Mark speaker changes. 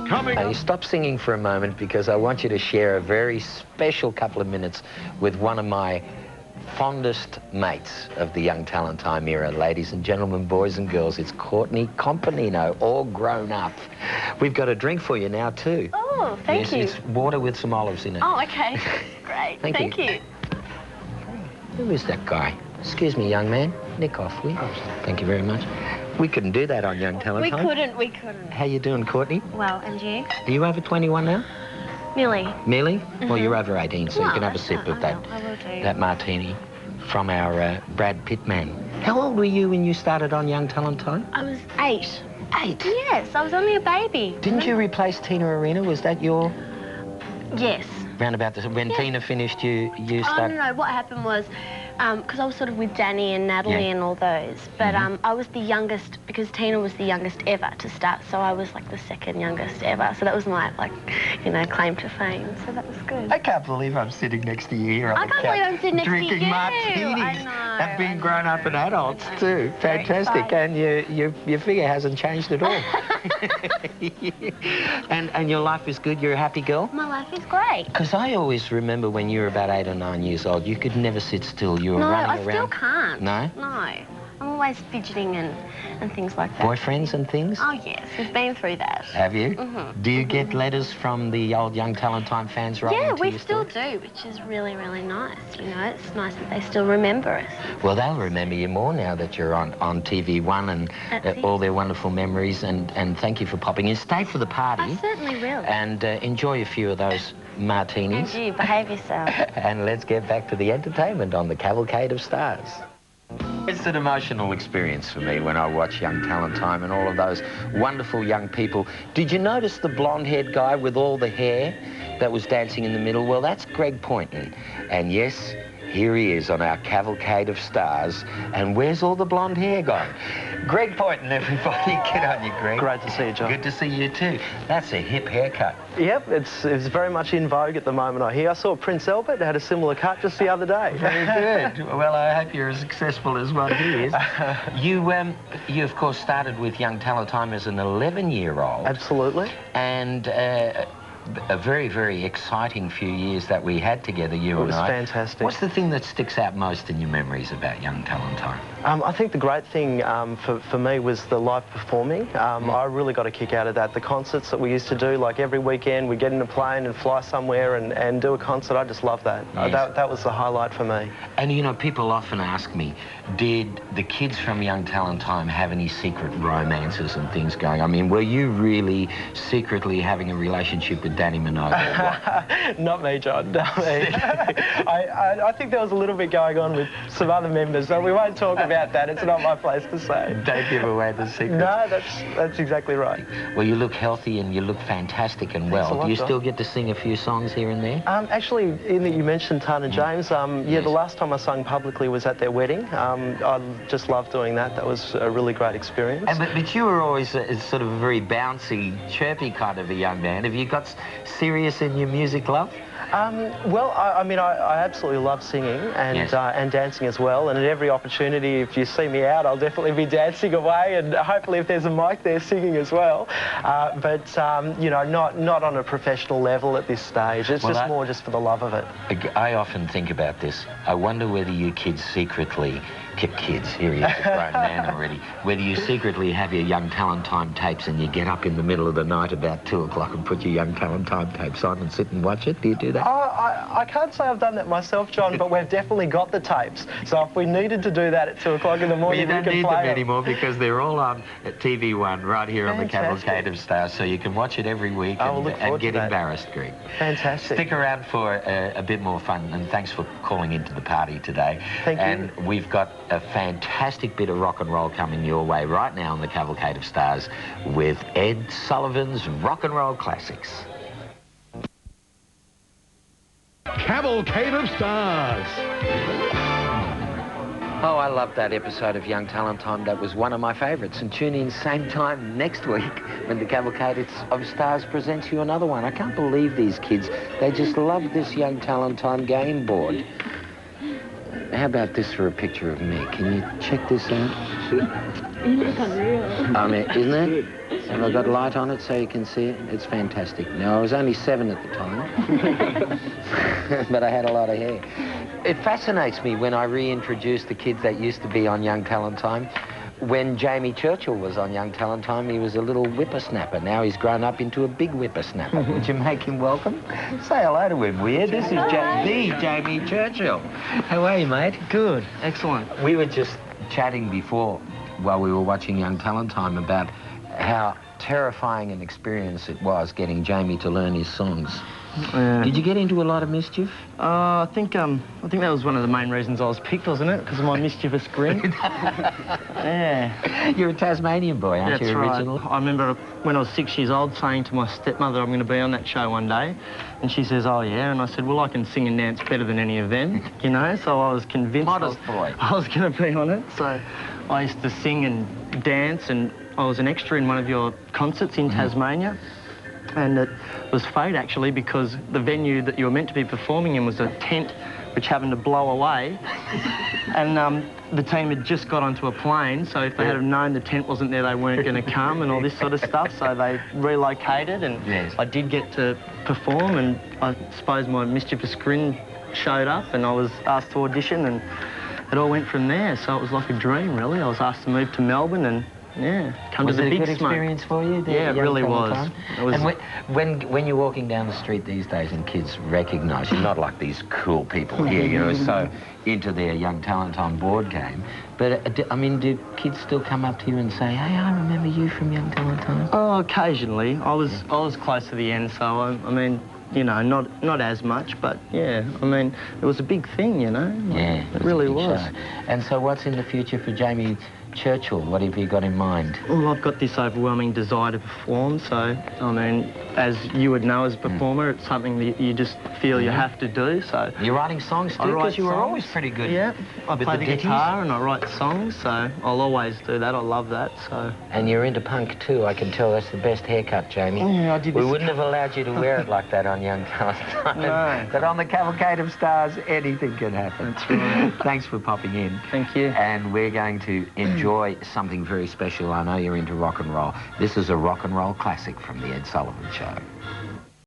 Speaker 1: Coming up.
Speaker 2: Stop singing for a moment because I want you to share a very special couple of minutes with one of my fondest mates of the Young Talent Time era. Ladies and gentlemen, boys and girls, it's Courtney Company, all grown up. We've got a drink for you now too.
Speaker 3: Oh, thank you.
Speaker 2: It's water with some olives in it.
Speaker 3: Oh, okay. Great. Thank you.
Speaker 2: Who is that guy? Excuse me, young man. Nick off, will you? Thank you very much. We couldn't do that on Young Talent Time.
Speaker 3: We couldn't.
Speaker 2: How you doing, Courtney?
Speaker 3: Well, and you?
Speaker 2: Are you over 21 now?
Speaker 3: Nearly.
Speaker 2: Nearly? Well, you're over 18, so you can have a sip of that,
Speaker 3: I will do.
Speaker 2: that martini from our Brad Pitt man. How old were you when you started on Young Talent Time?
Speaker 3: I was 8.
Speaker 2: 8?
Speaker 3: Yes, I was only a baby.
Speaker 2: Didn't you replace Tina Arena? Was that your...
Speaker 3: Yes.
Speaker 2: Round about when Tina finished, you started...
Speaker 3: No. What happened was, because I was sort of with Danny and Natalie and all those, but I was the youngest, because Tina was the youngest ever to start, so I was like the second youngest ever. So that was my, like, you know, claim to fame. So that was good.
Speaker 2: I can't believe I'm sitting next to you here on the couch.
Speaker 3: I can't believe I'm sitting next to you.
Speaker 2: Drinking martinis.
Speaker 3: I know.
Speaker 2: And being grown up and adults too. Fantastic. And your figure hasn't changed at all. and your life is good? You're a happy girl?
Speaker 3: My life is great.
Speaker 2: Because I always remember when you were about 8 or 9 years old, you could never sit still. You were running around.
Speaker 3: No, I still can't.
Speaker 2: No?
Speaker 3: No. I'm always fidgeting and things like that.
Speaker 2: Boyfriends and things?
Speaker 3: Oh, yes. We've been through that.
Speaker 2: Have you? Do you get letters from the old Young Talent Time fans writing to you?
Speaker 3: Yeah, we still do, which is really, really nice. You know, it's nice that they still remember us.
Speaker 2: Well, they'll remember you more now that you're on TV1 and all their wonderful memories. And thank you for popping in. Stay for the party.
Speaker 3: I certainly will.
Speaker 2: And enjoy a few of those martinis.
Speaker 3: And you, behave yourself.
Speaker 2: And let's get back to the entertainment on the Cavalcade of Stars. It's an emotional experience for me when I watch Young Talent Time and all of those wonderful young people. Did you notice the blonde-haired guy with all the hair that was dancing in the middle? Well, that's Greg Poynton. And yes, here he is on our Cavalcade of Stars. And where's all the blonde hair gone? Greg Poynton, everybody. Get on you, Greg.
Speaker 4: Great to see you, John.
Speaker 2: Good to see you too. That's a hip haircut.
Speaker 4: Yep, it's very much in vogue at the moment, I hear. I saw Prince Albert had a similar cut just the other day.
Speaker 2: Very good. Well, I hope you're as successful as what he is. You, of course, started with Young Talent Time as an 11-year-old.
Speaker 4: Absolutely.
Speaker 2: And a very, very exciting few years that we had together, you and I.
Speaker 4: It was fantastic.
Speaker 2: What's the thing that sticks out most in your memories about Young Talent Time?
Speaker 4: I think the great thing for me was the live performing. I really got a kick out of that. The concerts that we used to do, like every weekend, we'd get in a plane and fly somewhere and do a concert. I just love that.
Speaker 2: Yes.
Speaker 4: That was the highlight for me.
Speaker 2: And, you know, people often ask me, did the kids from Young Talent Time have any secret romances and things going? I mean, were you really secretly having a relationship with Danny Minogue?
Speaker 4: Not me, John. Not me. I think there was a little bit going on with some other members, but we won't talk about that. It's not my place to say.
Speaker 2: Don't give away the secret.
Speaker 4: No, that's exactly right.
Speaker 2: Well, you look healthy and you look fantastic and well. Do you still get to sing a few songs here and there?
Speaker 4: Actually, in that you mentioned Tana James, yeah, the last time I sung publicly was at their wedding. I just loved doing that. That was a really great experience.
Speaker 2: But you were always sort of a very bouncy, chirpy kind of a young man. Have you got serious in your music love?
Speaker 4: Well, I mean, I absolutely love singing and dancing as well. And at every opportunity, if you see me out, I'll definitely be dancing away. And hopefully, if there's a mic there, singing as well. But you know, not on a professional level at this stage. It's just more just for the love of it.
Speaker 2: I often think about this. I wonder whether you kids secretly... Kids, here he is, a grown man already. Whether you secretly have your Young Talent Time tapes and you get up in the middle of the night about 2 o'clock and put your Young Talent Time tapes on and sit and watch it. Do you do that?
Speaker 4: I can't say I've done that myself, John, but we've definitely got the tapes. So if we needed to do that at 2 o'clock in the morning,
Speaker 2: well, you don't need them
Speaker 4: them
Speaker 2: anymore because they're all on at TV1 right here on the Cavalcade of Stars, so you can watch it every week and get embarrassed, Greg.
Speaker 4: Fantastic.
Speaker 2: Stick around for a bit more fun, and thanks for calling into the party today.
Speaker 4: Thank you.
Speaker 2: And we've got a fantastic bit of rock and roll coming your way right now on the Cavalcade of Stars with Ed Sullivan's Rock and Roll Classics.
Speaker 1: Cavalcade of Stars.
Speaker 2: Oh, I loved that episode of Young Talent Time. That was one of my favourites. And tune in same time next week when the Cavalcade of Stars presents you another one. I can't believe these kids. They just love this Young Talent Time game board. How about this for a picture of me? Can you check this out?
Speaker 3: You look unreal.
Speaker 2: I mean, isn't it? Have I got light on it so you can see it? It's fantastic. Now, I was only 7 at the time, but I had a lot of hair. It fascinates me when I reintroduce the kids that used to be on Young Talent Time. When Jamie Churchill was on Young Talent Time, he was a little whippersnapper. Now he's grown up into a big whippersnapper. Would you make him welcome? Say hello to him, will you? This is the Jamie Churchill. How are you, mate?
Speaker 4: Good, excellent.
Speaker 2: We were just chatting before, while we were watching Young Talent Time, about how terrifying an experience it was getting Jamie to learn his songs. Did you get into a lot of mischief?
Speaker 4: I think that was one of the main reasons I was picked, wasn't it? Because of my mischievous grin. Yeah.
Speaker 2: You're a Tasmanian boy, aren't you, originally?
Speaker 4: Right. I remember when I was 6 years old saying to my stepmother I'm going to be on that show one day, and she says, oh yeah, and I said, well, I can sing and dance better than any of them, you know, so I was convinced
Speaker 2: Modest boy.
Speaker 4: I was going to be on it. So I used to sing and dance, and I was an extra in one of your concerts in Tasmania. And it was fate, actually, because the venue that you were meant to be performing in was a tent which happened to blow away. And the team had just got onto a plane, so if they had have known the tent wasn't there, they weren't going to come and all this sort of stuff, so they relocated, and I did get to perform, and I suppose my mischievous grin showed up, and I was asked to audition, and it all went from there. So it was like a dream, really. I was asked to move to Melbourne, and come to the big smoke. Was it a good experience
Speaker 2: for you?
Speaker 4: Yeah, it really was.
Speaker 2: And when you're walking down the street these days and kids recognise you, not like these cool people here, you know, so into their Young Talent Time board game, but, I mean, do kids still come up to you and say, hey, I remember you from Young Talent Time?
Speaker 4: Oh, occasionally. I was close to the end, so, I mean, you know, not as much, but, yeah, I mean, it was a big thing, you know?
Speaker 2: Yeah.
Speaker 4: It really was.
Speaker 2: Show. And so what's in the future for Jamie Churchill? What have you got in mind?
Speaker 4: Well, I've got this overwhelming desire to perform, so, I mean, as you would know as a performer, it's something that you just feel you have to do, so...
Speaker 2: You're writing songs too, because you were always pretty good.
Speaker 4: Yeah, I play the guitar and I write songs, so I'll always do that. I love that, so...
Speaker 2: And you're into punk too, I can tell. That's the best haircut, Jamie.
Speaker 4: Yeah, I did this...
Speaker 2: We wouldn't have allowed you to wear it like that on Young Talent Time.
Speaker 4: No.
Speaker 2: But on the Cavalcade of Stars, anything can happen.
Speaker 4: That's right.
Speaker 2: Thanks for popping in.
Speaker 4: Thank you.
Speaker 2: And we're going to enjoy something very special. I know you're into rock and roll. This is a rock and roll classic from the Ed Sullivan Show.